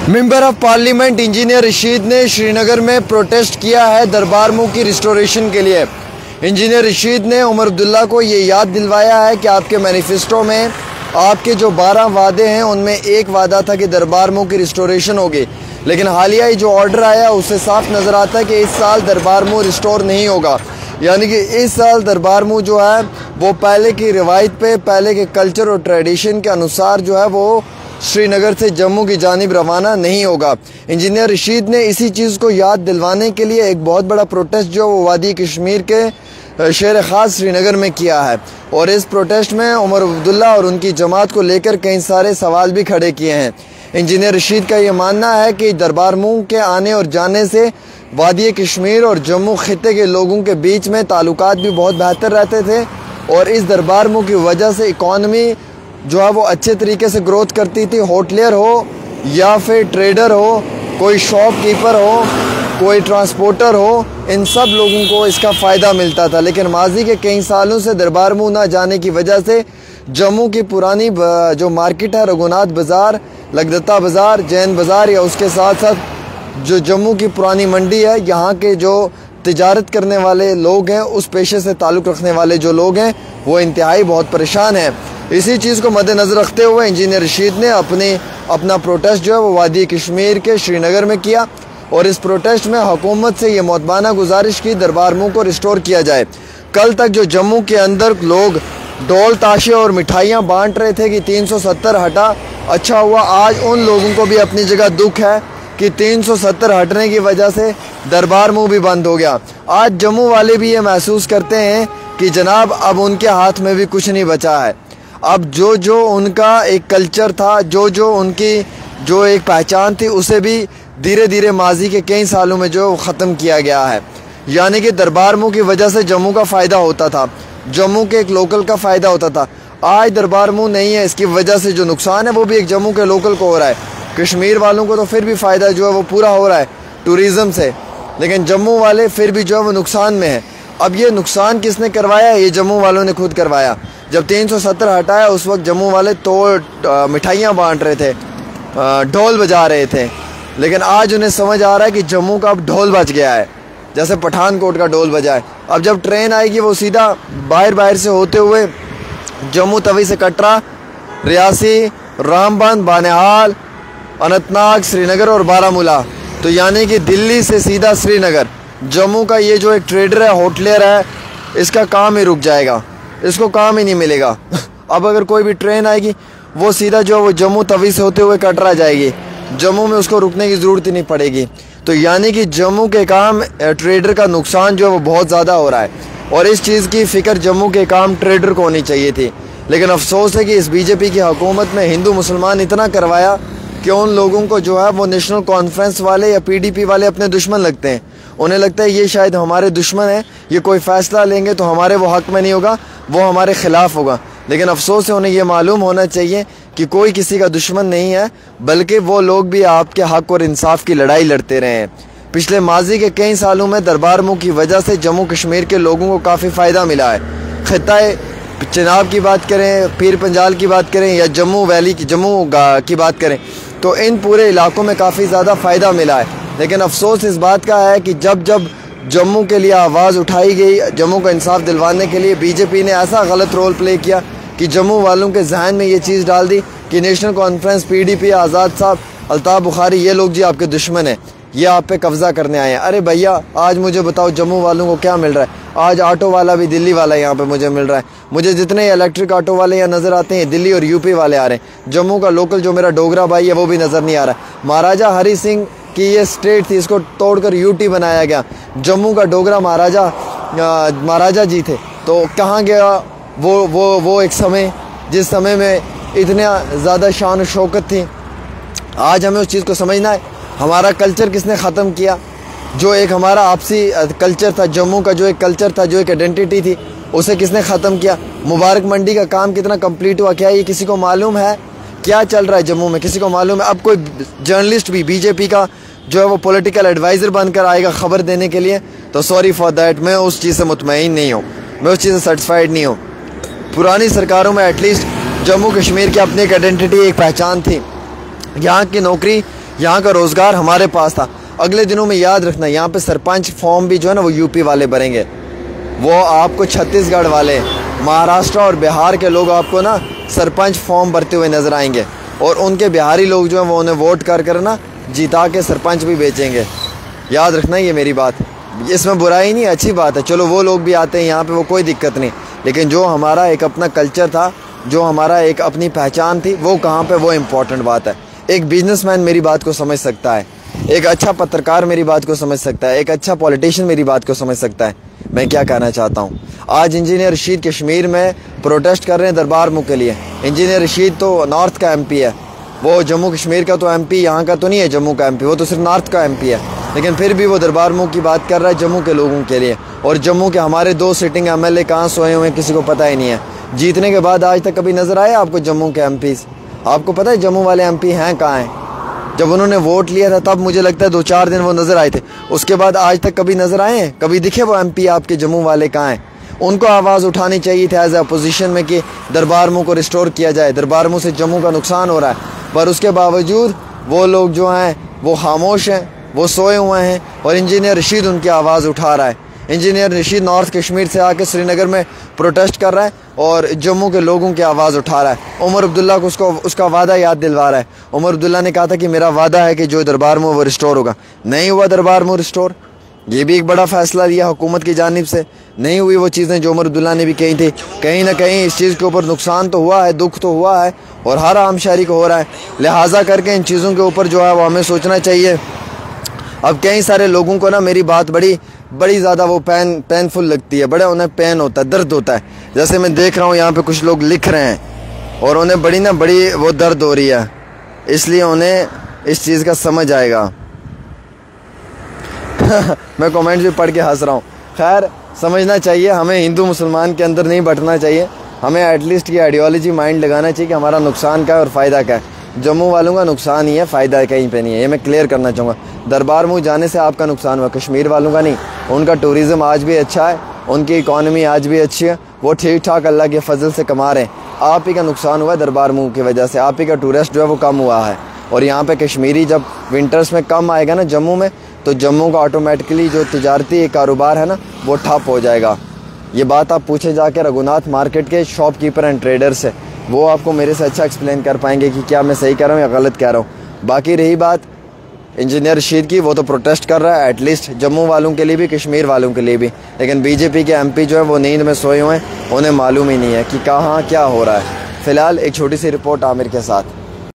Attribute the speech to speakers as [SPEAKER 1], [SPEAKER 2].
[SPEAKER 1] Member of parliament engineer Rashid ने श्रीनगर में protest किया है दरबार मुंह की रिस्टोरेशन के लिए। इंजीनियर रशीद ने उमर अब्दुल्ला को ये याद दिलवाया है कि आपके मैनिफेस्टो में आपके जो 12 वादे हैं उनमें एक वादा था कि दरबार मुंह की रिस्टोरेशन होगी, लेकिन हालिया जो ऑर्डर आया उससे साफ नज़र आता है कि इस साल दरबार मुंह रिस्टोर नहीं होगा। यानी कि इस साल दरबार मुंह जो है वो पहले की रिवायत पे, पहले के कल्चर और ट्रेडिशन के अनुसार जो है वो श्रीनगर से जम्मू की जानिब रवाना नहीं होगा। इंजीनियर रशीद ने इसी चीज़ को याद दिलवाने के लिए एक बहुत बड़ा प्रोटेस्ट जो वो वादी कश्मीर के शहर ख़ास श्रीनगर में किया है, और इस प्रोटेस्ट में उमर अब्दुल्ला और उनकी जमात को लेकर कई सारे सवाल भी खड़े किए हैं। इंजीनियर रशीद का ये मानना है कि दरबार मुंह के आने और जाने से वादी कश्मीर और जम्मू खित्ते के लोगों के बीच में ताल्लुकात भी बहुत बेहतर रहते थे, और इस दरबार मुंह की वजह से इकॉनमी जो है वो अच्छे तरीके से ग्रोथ करती थी। होटलियर हो या फिर ट्रेडर हो, कोई शॉपकीपर हो, कोई ट्रांसपोर्टर हो, इन सब लोगों को इसका फ़ायदा मिलता था। लेकिन माजी के कई सालों से दरबार मुंह ना जाने की वजह से जम्मू की पुरानी जो मार्केट है, रघुनाथ बाज़ार, लगदत्ता बाज़ार, जैन बाज़ार, या उसके साथ साथ जो जम्मू की पुरानी मंडी है, यहाँ के जो तिजारत करने वाले लोग हैं, उस पेशे से ताल्लुक़ रखने वाले जो लोग हैं, वो इंतहाई बहुत परेशान हैं। इसी चीज़ को मद्देनज़र रखते हुए इंजीनियर रशीद ने अपना प्रोटेस्ट जो है वो वादी कश्मीर के श्रीनगर में किया, और इस प्रोटेस्ट में हुकूमत से ये मुतबाना गुजारिश की दरबार मुंह को रिस्टोर किया जाए। कल तक जो जम्मू के अंदर लोग ढोल ताशे और मिठाइयाँ बांट रहे थे कि 370 हटा, अच्छा हुआ आज उन लोगों को भी अपनी जगह दुख है कि 370 हटने की वजह से दरबार मुंह भी बंद हो गया। आज जम्मू वाले भी ये महसूस करते हैं कि जनाब अब उनके हाथ में भी कुछ नहीं बचा है। अब जो उनका एक कल्चर था, जो उनकी जो एक पहचान थी, उसे भी धीरे धीरे माजी के कई सालों में जो ख़त्म किया गया है। यानी कि दरबार मुंह की वजह से जम्मू का फ़ायदा होता था, जम्मू के एक लोकल का फ़ायदा होता था। आज दरबार मुंह नहीं है, इसकी वजह से जो नुकसान है वो भी एक जम्मू के लोकल को हो रहा है। कश्मीर वालों को तो फिर भी फ़ायदा जो है वो पूरा हो रहा है टूरिज़म से, लेकिन जम्मू वाले फिर भी जो है वो नुकसान में है। अब ये नुकसान किसने करवाया? ये जम्मू वालों ने खुद करवाया। जब 370 हटाया उस वक्त जम्मू वाले तो मिठाइयाँ बांट रहे थे, ढोल बजा रहे थे, लेकिन आज उन्हें समझ आ रहा है कि जम्मू का अब ढोल बज गया है, जैसे पठानकोट का ढोल बजा है। अब जब ट्रेन आएगी वो सीधा बाहर से होते हुए जम्मू तवी से कटरा, रियासी, रामबन, बानिहाल, अनंतनाग, श्रीनगर और बारामूला, तो यानी कि दिल्ली से सीधा श्रीनगर। जम्मू का ये जो एक ट्रेडर है, होटलियर है, इसका काम ही रुक जाएगा, इसको काम ही नहीं मिलेगा। अब अगर कोई भी ट्रेन आएगी वो सीधा जो वो जम्मू तवी से होते हुए कटरा जाएगी, जम्मू में उसको रुकने की ज़रूरत ही नहीं पड़ेगी। तो यानी कि जम्मू के काम ट्रेडर का नुकसान जो है वो बहुत ज़्यादा हो रहा है, और इस चीज़ की फ़िक्र जम्मू के काम ट्रेडर को होनी चाहिए थी। लेकिन अफसोस है कि इस बीजेपी की हुकूमत में हिंदू मुसलमान इतना करवाया कि उन लोगों को जो है वो नेशनल कॉन्फ्रेंस वाले या PDP वाले अपने दुश्मन लगते हैं। उन्हें लगता है ये शायद हमारे दुश्मन हैं, ये कोई फ़ैसला लेंगे तो हमारे वो हक़ में नहीं होगा, वो हमारे ख़िलाफ़ होगा। लेकिन अफसोस है, उन्हें ये मालूम होना चाहिए कि कोई किसी का दुश्मन नहीं है, बल्कि वो लोग भी आपके हक़ और इंसाफ की लड़ाई लड़ते रहे हैं। पिछले माजी के कई सालों में दरबार मुंह की वजह से जम्मू कश्मीर के लोगों को काफ़ी फ़ायदा मिला है। खित्ता चिनाब की बात करें, पीर पंजाल की बात करें, या जम्मू वैली की बात करें, तो इन पूरे इलाकों में काफ़ी ज़्यादा फ़ायदा मिला है। लेकिन अफसोस इस बात का है कि जब जम्मू के लिए आवाज़ उठाई गई, जम्मू को इंसाफ दिलवाने के लिए बीजेपी ने ऐसा गलत रोल प्ले किया कि जम्मू वालों के जहन में ये चीज़ डाल दी कि नेशनल कॉन्फ्रेंस, PDP, आज़ाद साहब, अल्ताफ़ बुखारी, ये लोग जी आपके दुश्मन हैं, ये आप पे कब्ज़ा करने आए हैं। अरे भैया, आज मुझे बताओ जम्मू वालों को क्या मिल रहा है? आज ऑटो वाला भी दिल्ली वाला यहाँ पे मुझे मिल रहा है। मुझे जितने इलेक्ट्रिक ऑटो वाले यहाँ नज़र आते हैं, दिल्ली और UP वाले आ रहे हैं। जम्मू का लोकल जो मेरा डोगरा भाई है वो भी नज़र नहीं आ रहा है। महाराजा हरी सिंह की ये स्टेट थी, इसको तोड़कर UT बनाया गया। जम्मू का डोगरा महाराजा जी थे, तो कहाँ गया वो एक समय जिस समय में इतना ज़्यादा शान और शौकत थी। आज हमें उस चीज़ को समझना है। हमारा कल्चर किसने ख़त्म किया? जो एक हमारा आपसी कल्चर था, जम्मू का जो एक कल्चर था, जो एक आइडेंटिटी थी, उसे किसने ख़त्म किया? मुबारक मंडी का काम कितना कंप्लीट हुआ? क्या ये किसी को मालूम है? क्या चल रहा है जम्मू में, किसी को मालूम है? अब कोई जर्नलिस्ट भी बीजेपी का जो है वो पॉलिटिकल एडवाइज़र बनकर आएगा खबर देने के लिए, तो सॉरी फॉर दैट, मैं उस चीज़ से मुतमईन नहीं हूँ, मैं उस चीज़ से सेटिस्फाइड नहीं हूँ। पुरानी सरकारों में एटलीस्ट जम्मू कश्मीर की अपनी एक आइडेंटिटी, एक पहचान थी। यहाँ की नौकरी यहाँ का रोज़गार हमारे पास था। अगले दिनों में याद रखना, यहाँ पे सरपंच फॉर्म भी जो है ना वो यूपी वाले भरेंगे, वो आपको छत्तीसगढ़ वाले, महाराष्ट्र और बिहार के लोग आपको ना सरपंच फॉर्म भरते हुए नजर आएंगे, और उनके बिहारी लोग जो हैं वो उन्हें वोट कर ना जीता के सरपंच भी बेचेंगे। याद रखना ये मेरी बात, इसमें बुराई नहीं, अच्छी बात है। चलो वो लोग भी आते हैं यहाँ पे, वो कोई दिक्कत नहीं, लेकिन जो हमारा एक अपना कल्चर था, जो हमारा एक अपनी पहचान थी, वो कहाँ पे, वो इम्पोर्टेंट बात है। एक बिजनेसमैन मेरी बात को समझ सकता है, एक अच्छा पत्रकार मेरी बात को समझ सकता है, एक अच्छा पॉलिटिशियन मेरी बात को समझ सकता है मैं क्या कहना चाहता हूँ। आज इंजीनियर रशीद कश्मीर में प्रोटेस्ट कर रहे हैं दरबार मुँह के लिए। इंजीनियर रशीद तो नॉर्थ का एमपी है, वो जम्मू कश्मीर का तो एमपी यहाँ का तो नहीं है, जम्मू का एमपी, वो तो सिर्फ नॉर्थ का एमपी है, लेकिन फिर भी वो दरबार मुँह की बात कर रहा है जम्मू के लोगों के लिए। और जम्मू के हमारे 2 सिटिंग एमएलए कहाँ सोए हुए हैं किसी को पता ही नहीं है। जीतने के बाद आज तक कभी नज़र आया आपको जम्मू के एमपीज़? आपको पता है जम्मू वाले एमपी हैं कहाँ हैं? जब उन्होंने वोट लिया था तब मुझे लगता है 2-4 दिन वो नज़र आए थे, उसके बाद आज तक कभी नज़र आए हैं? कभी दिखे वो एमपी आपके जम्मू वाले कहाँ हैं? उनको आवाज़ उठानी चाहिए थी एज ए अपोजिशन में कि दरबार मुँह को रिस्टोर किया जाए, दरबार मुँह से जम्मू का नुकसान हो रहा है, पर उसके बावजूद वो लोग जो हैं वो खामोश हैं, वो सोए हुए हैं, और इंजीनियर रशीद उनकी आवाज़ उठा रहा है। इंजीनियर रशीद नॉर्थ कश्मीर से आके श्रीनगर में प्रोटेस्ट कर रहा है और जम्मू के लोगों की आवाज़ उठा रहा है। उमर अब्दुल्ला को उसका वादा याद दिलवा रहा है। उमर अब्दुल्ला ने कहा था कि मेरा वादा है कि जो दरबार मुँह वो रिस्टोर होगा, नहीं हुआ दरबार मुँह रिस्टोर। ये भी एक बड़ा फैसला लिया हुकूमत की जानिब से, नहीं हुई वो चीज़ें जो उमर अब्दुल्ला ने भी कही थी। कहीं ना कहीं इस चीज़ के ऊपर नुकसान तो हुआ है, दुख तो हुआ है, और हर आम शहरी को हो रहा है। लिहाजा करके इन चीज़ों के ऊपर जो है वो हमें सोचना चाहिए। अब कई सारे लोगों को ना मेरी बात बड़ी ज़्यादा वो पेनफुल लगती है, बड़ा उन्हें पेन होता है, दर्द होता है। जैसे मैं देख रहा हूँ यहाँ पे कुछ लोग लिख रहे हैं और उन्हें बड़ी वो दर्द हो रही है, इसलिए उन्हें इस चीज़ का समझ आएगा। मैं कमेंट्स भी पढ़ के हंस रहा हूँ। खैर, समझना चाहिए, हमें हिंदू मुसलमान के अंदर नहीं बंटना चाहिए, हमें एटलीस्ट ये आइडियोलॉजी माइंड लगाना चाहिए कि हमारा नुकसान क्या है और फ़ायदा क्या है। जम्मू वालों का नुकसान ही है, फ़ायदा कहीं पे नहीं है, ये मैं क्लियर करना चाहूँगा। दरबार मुँह जाने से आपका नुकसान हुआ, कश्मीर वालों का नहीं। उनका टूरिज़्म आज भी अच्छा है, उनकी इकॉनमी आज भी अच्छी है, वो ठीक ठाक अल्लाह के फजल से कमा रहे हैं। आप ही का नुकसान हुआ दरबार मुँह की वजह से, आप ही का टूरिस्ट जो है वो कम हुआ है। और यहाँ पे कश्मीरी जब विंटर्स में कम आएगा ना जम्मू में, तो जम्मू का ऑटोमेटिकली जो तिजारती कारोबार है ना वो ठप हो जाएगा। ये बात आप पूछे जाके रघुनाथ मार्केट के शॉपकीपर एंड ट्रेडर से, वो आपको मेरे से अच्छा एक्सप्लेन कर पाएंगे कि क्या मैं सही कह रहा हूँ या गलत कह रहा हूँ। बाकी रही बात इंजीनियर रशीद की, वो तो प्रोटेस्ट कर रहा है एटलीस्ट जम्मू वालों के लिए भी, कश्मीर वालों के लिए भी, लेकिन बीजेपी के एमपी जो है वो नींद में सोए हुए हैं, उन्हें मालूम ही नहीं है कि कहाँ क्या हो रहा है। फ़िलहाल एक छोटी सी रिपोर्ट आमिर के साथ।